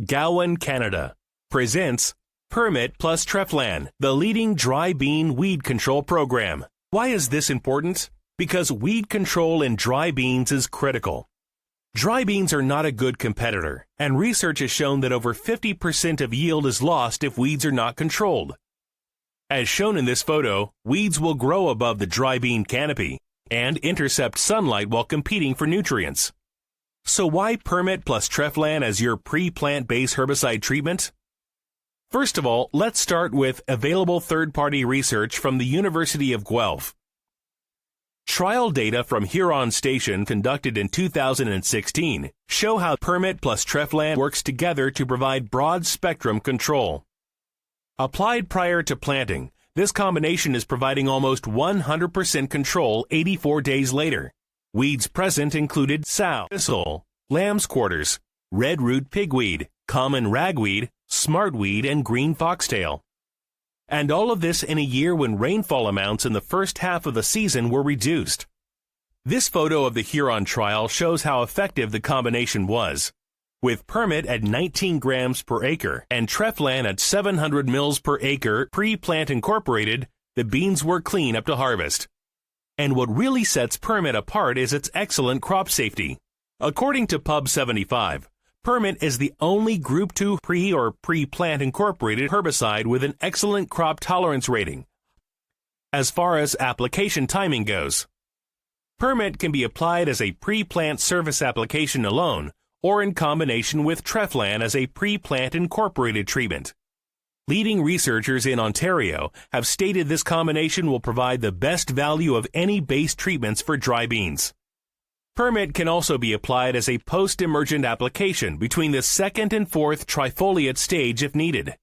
Gowan, Canada, presents Permit plus Treflan, the leading dry bean weed control program. Why is this important? Because weed control in dry beans is critical. Dry beans are not a good competitor, and research has shown that over 50% of yield is lost if weeds are not controlled. As shown in this photo, weeds will grow above the dry bean canopy and intercept sunlight while competing for nutrients. So why Permit plus Treflan as your pre-plant base herbicide treatment? First of all, let's start with available third-party research from the University of Guelph. Trial data from Huron Station conducted in 2016 show how Permit plus Treflan works together to provide broad-spectrum control. Applied prior to planting, this combination is providing almost 100% control 84 days later. Weeds present included sow thistle, lamb's quarters, red root pigweed, common ragweed, smartweed, and green foxtail. And all of this in a year when rainfall amounts in the first half of the season were reduced. This photo of the Huron trial shows how effective the combination was. With Permit at 19 grams per acre and Treflan at 700 mils per acre pre-plant incorporated, the beans were clean up to harvest. And what really sets Permit apart is its excellent crop safety. According to Pub 75, Permit is the only Group 2 pre-plant incorporated herbicide with an excellent crop tolerance rating. As far as application timing goes, Permit can be applied as a pre-plant surface application alone or in combination with Treflan as a pre-plant incorporated treatment. Leading researchers in Ontario have stated this combination will provide the best value of any base treatments for dry beans. Permit can also be applied as a post-emergent application between the second and fourth trifoliate stage if needed.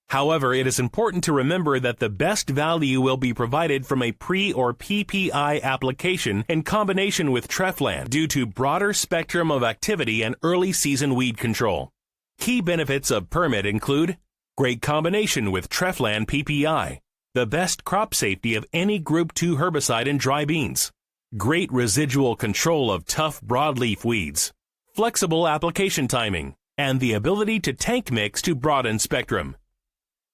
However, it is important to remember that the best value will be provided from a pre- or PPI application in combination with Treflan due to broader spectrum of activity and early season weed control. Key benefits of Permit include great combination with Treflan PPI, the best crop safety of any Group 2 herbicide in dry beans, great residual control of tough broadleaf weeds, flexible application timing, and the ability to tank mix to broaden spectrum.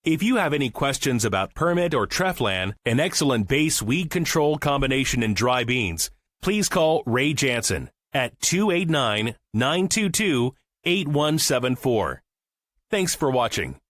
If you have any questions about Permit or Treflan, an excellent base weed control combination in dry beans, please call Ray Jansen at 289-922-8174. Thanks for watching.